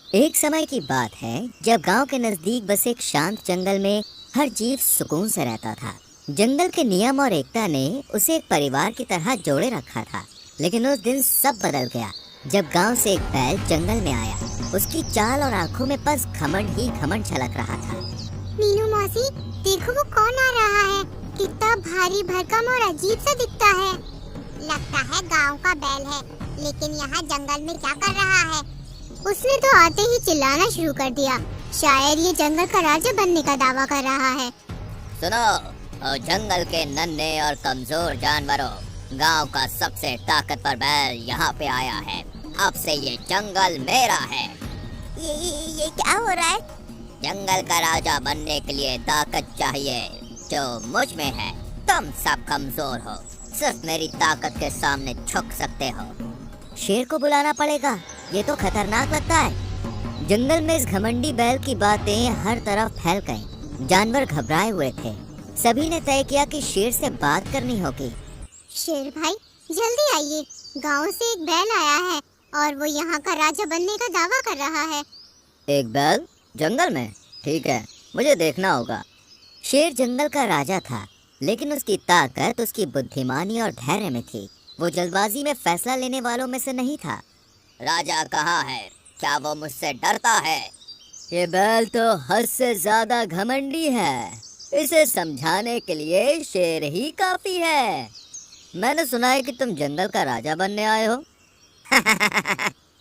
एक समय की बात है जब गांव के नजदीक बसे एक शांत जंगल में हर जीव सुकून से रहता था। जंगल के नियम और एकता ने उसे एक परिवार की तरह जोड़े रखा था। लेकिन उस दिन सब बदल गया जब गांव से एक बैल जंगल में आया। उसकी चाल और आंखों में बस घमंड ही घमंड झलक रहा था। मीनू मौसी, देखो वो कौन आ रहा है। कितना भारी भरकम और अजीब सा दिखता है। लगता है गांव का बैल है, लेकिन यहाँ जंगल में क्या कर रहा है। उसने तो आते ही चिल्लाना शुरू कर दिया। शायद ये जंगल का राजा बनने का दावा कर रहा है। सुनो, और जंगल के नन्हे और कमजोर जानवरों, गांव का सबसे ताकतवर बैल यहाँ पे आया है। अब से ये जंगल मेरा है। ये क्या हो रहा है? जंगल का राजा बनने के लिए ताकत चाहिए जो मुझ में है। तुम सब कमजोर हो, सिर्फ मेरी ताकत के सामने झुक सकते हो। शेर को बुलाना पड़ेगा, ये तो खतरनाक लगता है। जंगल में इस घमंडी बैल की बातें हर तरफ फैल गईं। जानवर घबराए हुए थे। सभी ने तय किया कि शेर से बात करनी होगी। शेर भाई, जल्दी आइए। गांव से एक बैल आया है और वो यहाँ का राजा बनने का दावा कर रहा है। एक बैल जंगल में? ठीक है, मुझे देखना होगा। शेर जंगल का राजा था, लेकिन उसकी ताकत उसकी बुद्धिमानी और धैर्य में थी। वो जल्दबाजी में फैसला लेने वालों में से नहीं था। राजा कहाँ है? क्या वो मुझसे डरता है? ये बैल तो हद से ज्यादा घमंडी है। इसे समझाने के लिए शेर ही काफी है। मैंने सुना है कि तुम जंगल का राजा बनने आए हो।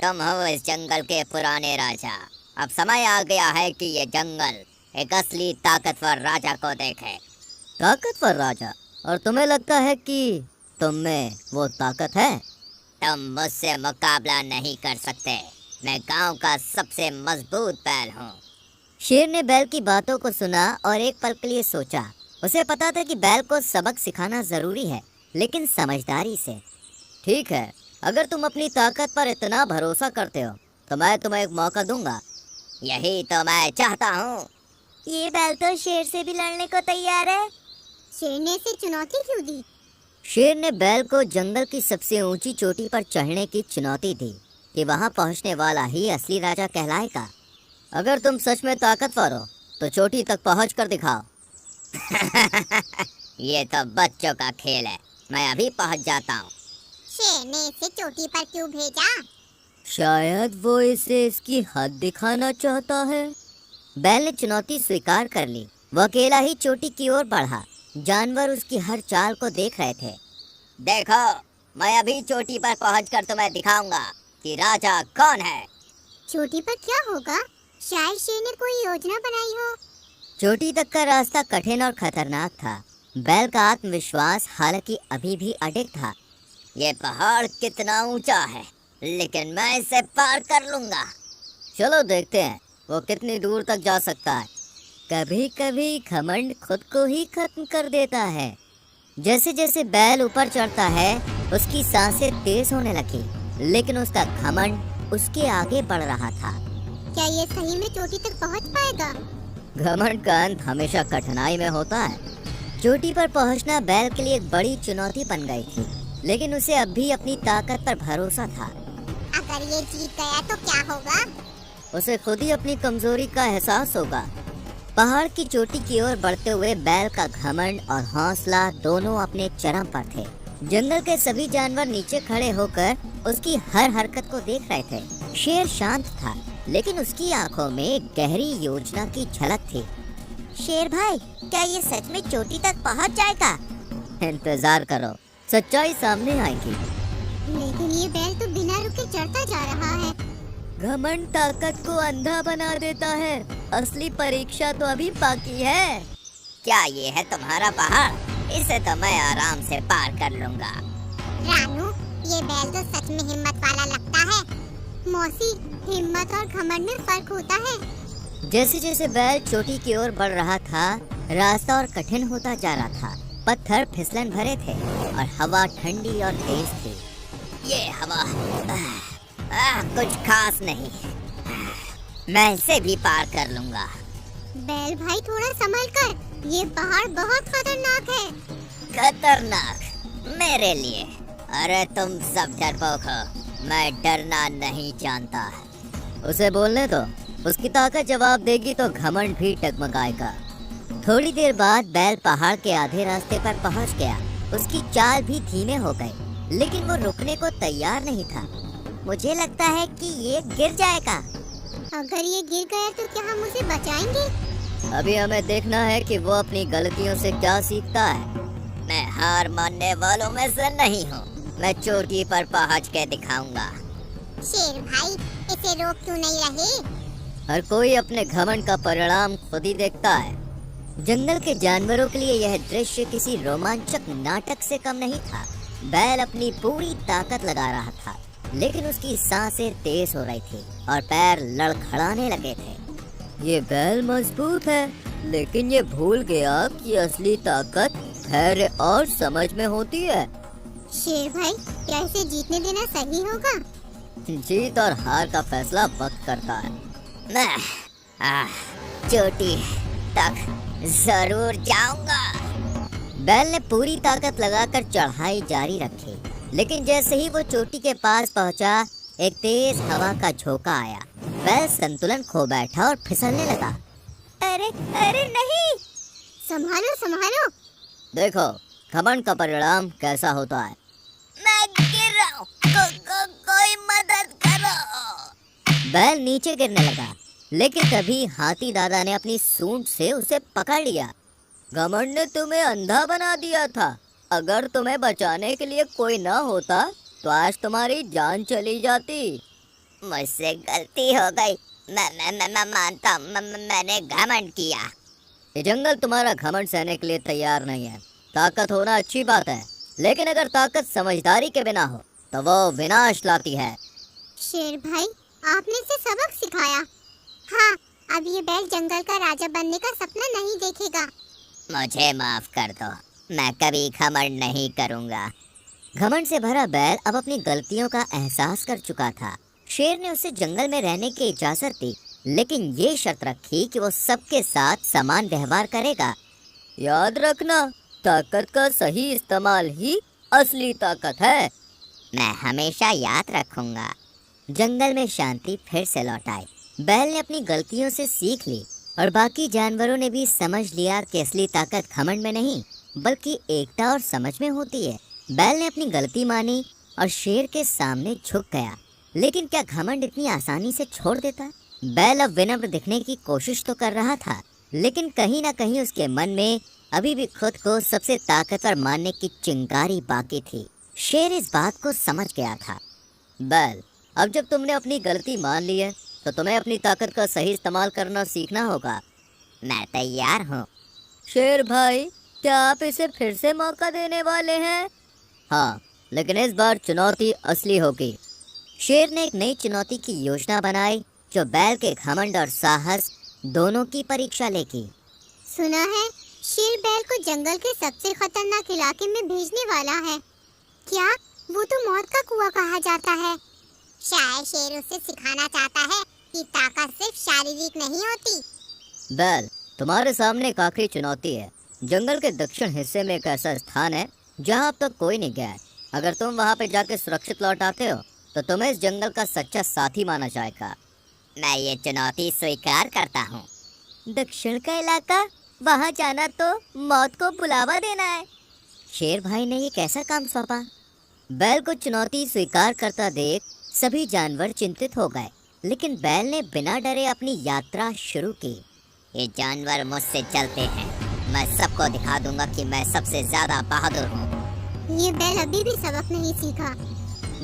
तुम हो इस जंगल के पुराने राजा। अब समय आ गया है कि ये जंगल एक असली ताकतवर राजा को देखे। ताकतवर राजा? और तुम्हें लगता है कि तुम में वो ताकत है? तुम मुझसे मुकाबला नहीं कर सकते। मैं गांव का सबसे मजबूत बैल हूँ। शेर ने बैल की बातों को सुना और एक पल के लिए सोचा। उसे पता था कि बैल को सबक सिखाना जरूरी है, लेकिन समझदारी से। ठीक है, अगर तुम अपनी ताकत पर इतना भरोसा करते हो तो मैं तुम्हें एक मौका दूंगा। यही तो मैं चाहता हूँ। ये बैल तो शेर से भी लड़ने को तैयार है। शेर ने इसे चुनौती क्यों दी? शेर ने बैल को जंगल की सबसे ऊंची चोटी पर चढ़ने की चुनौती दी कि वहां पहुंचने वाला ही असली राजा कहलाएगा। अगर तुम सच में ताकतवर हो तो चोटी तक पहुंच कर दिखाओ। ये तो बच्चों का खेल है, मैं अभी पहुंच जाता हूँ। शेर ने इसे चोटी पर क्यों भेजा? शायद वो इसे इसकी हद दिखाना चाहता है। बैल ने चुनौती स्वीकार कर ली। वो अकेला ही चोटी की ओर बढ़ा। जानवर उसकी हर चाल को देख रहे थे। देखो, मैं अभी चोटी पर पहुंचकर तुम्हें दिखाऊंगा कि राजा कौन है। चोटी पर क्या होगा? शायद शेर ने कोई योजना बनाई हो। चोटी तक का रास्ता कठिन और खतरनाक था। बैल का आत्मविश्वास हालांकि अभी भी अडिग था। ये पहाड़ कितना ऊंचा है, लेकिन मैं इसे पार कर लूंगा। चलो देखते हैं वो कितनी दूर तक जा सकता है। कभी कभी घमंड खुद को ही खत्म कर देता है। जैसे जैसे बैल ऊपर चढ़ता है उसकी सांसें तेज होने लगी, लेकिन उसका घमंड उसके आगे बढ़ रहा था। क्या ये सही में चोटी तक पहुंच पाएगा? घमंड का अंत हमेशा कठिनाई में होता है। चोटी पर पहुंचना बैल के लिए एक बड़ी चुनौती बन गई थी, लेकिन उसे अब भी अपनी ताकत पर भरोसा था। अगर ये जीत गया तो क्या होगा? उसे खुद ही अपनी कमजोरी का एहसास होगा। पहाड़ की चोटी की ओर बढ़ते हुए बैल का घमंड और हौसला दोनों अपने चरम पर थे। जंगल के सभी जानवर नीचे खड़े होकर उसकी हर हरकत को देख रहे थे। शेर शांत था, लेकिन उसकी आंखों में गहरी योजना की झलक थी। शेर भाई, क्या ये सच में चोटी तक पहुंच जाएगा? इंतजार करो, सच्चाई सामने आएगी। लेकिन ये बैल तो बिना रुके चढ़ता जा रहा है। घमंड ताकत को अंधा बना देता है। असली परीक्षा तो अभी बाकी है। क्या ये है तुम्हारा पहाड़? इसे तो मैं आराम से पार कर लूंगा। रानू, ये बैल तो सच में हिम्मत वाला लगता है। मौसी, हिम्मत और घमंड में फर्क होता है। जैसे जैसे बैल चोटी की ओर बढ़ रहा था, रास्ता और कठिन होता जा रहा था। पत्थर फिसलन भरे थे और हवा ठंडी और तेज थी। ये हवा कुछ खास नहीं, मैं इसे भी पार कर लूंगा। बैल भाई, थोड़ा संभल कर, ये पहाड़ बहुत खतरनाक है। खतरनाक मेरे लिए? अरे तुम सब डरपोक हो, मैं डरना नहीं जानता। उसे बोलने दो, उसकी ताकत जवाब देगी तो घमंड भी टगमगाएगा। थोड़ी देर बाद बैल पहाड़ के आधे रास्ते पर पहुंच गया। उसकी चाल भी धीमे हो गई, लेकिन वो रुकने को तैयार नहीं था। मुझे लगता है कि ये गिर जाएगा। अगर ये गिर गया तो क्या हम उसे बचाएंगे? अभी हमें देखना है कि वो अपनी गलतियों से क्या सीखता है। मैं हार मानने वालों में से नहीं हूँ। मैं चोटी पर पहुँच के दिखाऊंगा। शेर भाई, इसे रोक क्यों नहीं रहे? हर कोई अपने घमंड का परिणाम खुद ही देखता है। जंगल के जानवरों के लिए यह दृश्य किसी रोमांचक नाटक से कम नहीं था। बैल अपनी पूरी ताकत लगा रहा था, लेकिन उसकी सांसें तेज हो रही थी और पैर लड़खड़ाने लगे थे। ये बैल मजबूत है, लेकिन ये भूल गया कि असली ताकत धैर्य और समझ में होती है। शेर भाई, क्या इसे जीतने देना सही होगा? जीत और हार का फैसला वक्त करता है। मैं चोटी तक जरूर जाऊंगा। बैल ने पूरी ताकत लगाकर चढ़ाई जारी रखी, लेकिन जैसे ही वो चोटी के पास पहुंचा, एक तेज हवा का झोंका आया। बैल संतुलन खो बैठा और फिसलने लगा। अरे अरे नहीं! संभालो संभालो! देखो घमंड का परिणाम कैसा होता है। मैं गिर रहा हूँ, कोई मदद करो! बैल नीचे गिरने लगा, लेकिन तभी हाथी दादा ने अपनी सूंड से उसे पकड़ लिया। घमंड ने तुम्हें अंधा बना दिया था। अगर तुम्हें बचाने के लिए कोई न होता तो आज तुम्हारी जान चली जाती। मुझसे गलती हो गई। मैं मानता हूँ, मैंने घमंड किया। ये जंगल तुम्हारा घमंड सहने के लिए तैयार नहीं है। ताकत होना अच्छी बात है, लेकिन अगर ताकत समझदारी के बिना हो तो वो विनाश लाती है। शेर भाई, आपने इसे सबक सिखाया। हाँ, अब ये बैल जंगल का राजा बनने का सपना नहीं देखेगा। मुझे माफ कर दो, मैं कभी घमंड नहीं करूँगा। घमंड से भरा बैल अब अपनी गलतियों का एहसास कर चुका था। शेर ने उसे जंगल में रहने की इजाजत दी, लेकिन ये शर्त रखी कि वो सबके साथ समान व्यवहार करेगा। याद रखना, ताकत का सही इस्तेमाल ही असली ताकत है। मैं हमेशा याद रखूंगा। जंगल में शांति फिर से लौट आई। बैल ने अपनी गलतियों से सीख ली और बाकी जानवरों ने भी समझ लिया कि असली ताकत घमंड में नहीं बल्कि एकता और समझ में होती है। बैल ने अपनी गलती मानी और शेर के सामने झुक गया, लेकिन क्या घमंड इतनी आसानी से छोड़ देता? बैल अब विनम्र दिखने की कोशिश तो कर रहा था, लेकिन कहीं ना कहीं उसके मन में अभी भी खुद को सबसे ताकतवर मानने की चिंगारी बाकी थी। शेर इस बात को समझ गया था। बैल, अब जब तुमने अपनी गलती मान ली है तो तुम्हें अपनी ताकत का सही इस्तेमाल करना सीखना होगा। मैं तैयार हूँ। शेर भाई, क्या आप इसे फिर से मौका देने वाले हैं? हाँ, लेकिन इस बार चुनौती असली होगी। शेर ने एक नई चुनौती की योजना बनाई जो बैल के घमंड और साहस दोनों की परीक्षा लेगी। सुना है शेर बैल को जंगल के सबसे खतरनाक इलाके में भेजने वाला है। क्या वो तो मौत का कुआं कहा जाता है? शायद शेर उसे सिखाना चाहता है कि ताकत सिर्फ शारीरिक नहीं होती। बैल, तुम्हारे सामने एक आखिरी चुनौती है। जंगल के दक्षिण हिस्से में एक ऐसा स्थान है जहाँ अब तक कोई नहीं गया है। अगर तुम वहाँ पे जाके सुरक्षित लौट आते हो तो तुम्हें इस जंगल का सच्चा साथी माना जाएगा। मैं ये चुनौती स्वीकार करता हूँ। दक्षिण का इलाका, वहाँ जाना तो मौत को बुलावा देना है। शेर भाई ने ये कैसा काम सौंपा? बैल को चुनौती स्वीकार करता देख सभी जानवर चिंतित हो गए, लेकिन बैल ने बिना डरे अपनी यात्रा शुरू की। ये जानवर मुझसे चलते हैं, मैं सबको दिखा दूंगा कि मैं सबसे ज्यादा बहादुर हूँ। ये बैल अभी भी सबक नहीं सीखा।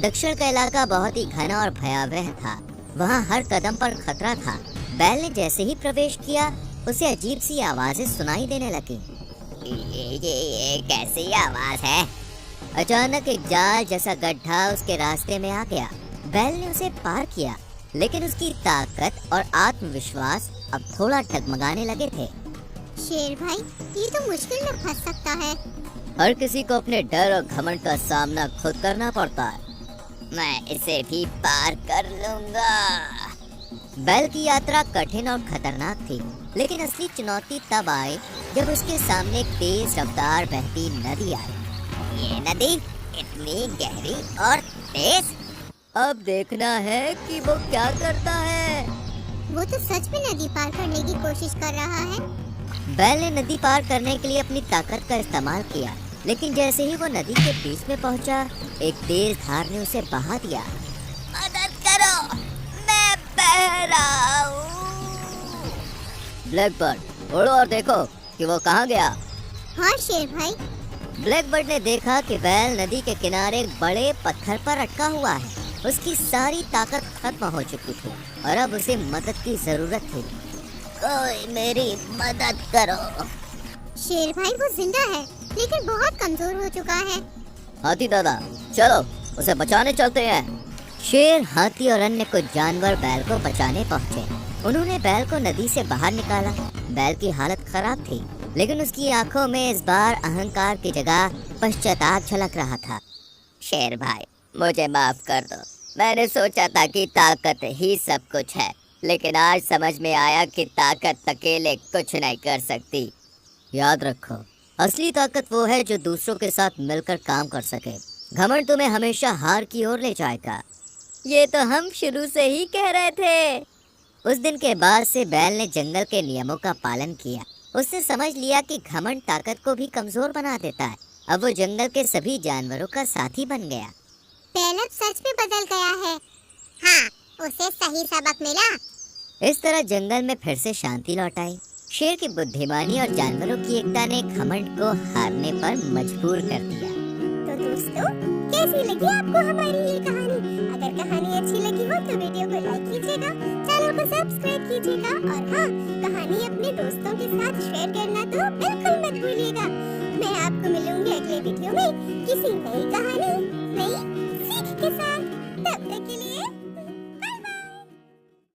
दक्षिण का इलाका बहुत ही घना और भयावह था। वहाँ हर कदम पर खतरा था। बैल ने जैसे ही प्रवेश किया, उसे अजीब सी आवाजें सुनाई देने लगी। ये कैसी आवाज है? अचानक एक जाल जैसा गड्ढा उसके रास्ते में आ गया। बैल ने उसे पार किया, लेकिन उसकी ताकत और आत्मविश्वास अब थोड़ा डगमगाने लगे थे। शेर भाई, ये तो मुश्किल में फंस सकता है। हर किसी को अपने डर और घमंड का सामना खुद करना पड़ता है। मैं इसे भी पार कर लूंगा। बैल की यात्रा कठिन और खतरनाक थी, लेकिन असली चुनौती तब आई जब उसके सामने एक तेज रफ्तार बहती नदी आई। ये नदी इतनी गहरी और तेज? अब देखना है कि वो क्या करता है। वो तो सच में नदी पार करने की कोशिश कर रहा है। बैल ने नदी पार करने के लिए अपनी ताकत का इस्तेमाल किया, लेकिन जैसे ही वो नदी के बीच में पहुंचा, एक तेज धार ने उसे बहा दिया। मदद करो, मैं बह रहा हूँ। ब्लैकबर्ड, उड़ो और देखो कि वो कहाँ गया। हाँ शेर भाई। ब्लैकबर्ड ने देखा कि बैल नदी के किनारे एक बड़े पत्थर पर अटका हुआ है। उसकी सारी ताकत खत्म हो चुकी थी और अब उसे मदद की जरूरत थी। कोई मेरी मदद करो। शेर भाई वो जिंदा है, लेकिन बहुत कमजोर हो चुका है। हाथी दादा, चलो उसे बचाने चलते हैं। शेर, हाथी और अन्य कुछ जानवर बैल को बचाने पहुँचे। उन्होंने बैल को नदी से बाहर निकाला। बैल की हालत खराब थी, लेकिन उसकी आंखों में इस बार अहंकार की जगह पश्चाताप झलक रहा था। शेर भाई, मुझे माफ कर दो। मैंने सोचा था कि ताकत ही सब कुछ है, लेकिन आज समझ में आया कि ताकत अकेले कुछ नहीं कर सकती। याद रखो, असली ताकत वो है जो दूसरों के साथ मिलकर काम कर सके। घमंड तुम्हें हमेशा हार की ओर ले जाएगा। ये तो हम शुरू से ही कह रहे थे। उस दिन के बाद से बैल ने जंगल के नियमों का पालन किया। उसने समझ लिया कि घमंड ताकत को भी कमजोर बना देता है। अब वो जंगल के सभी जानवरों का साथी बन गया। बैल अब सच में बदल गया है। हाँ, उसे सही सबक मिला। इस तरह जंगल में फिर से शांति लौट आई। शेर की बुद्धिमानी और जानवरों की एकता ने घमंड को हारने पर मजबूर कर दिया। तो दोस्तों, कैसी लगी आपको हमारी ये कहानी? अगर कहानी अच्छी लगी हो तो वीडियो को लाइक कीजिएगा, चैनल को सब्सक्राइब कीजिएगा और हाँ, कहानी अपने दोस्तों के साथ शेयर करना तो बिल्कुल मत भूलिएगा। मैं आपको मिलूंगी अगले वीडियो में किसी नई कहानी, नई सीख के साथ।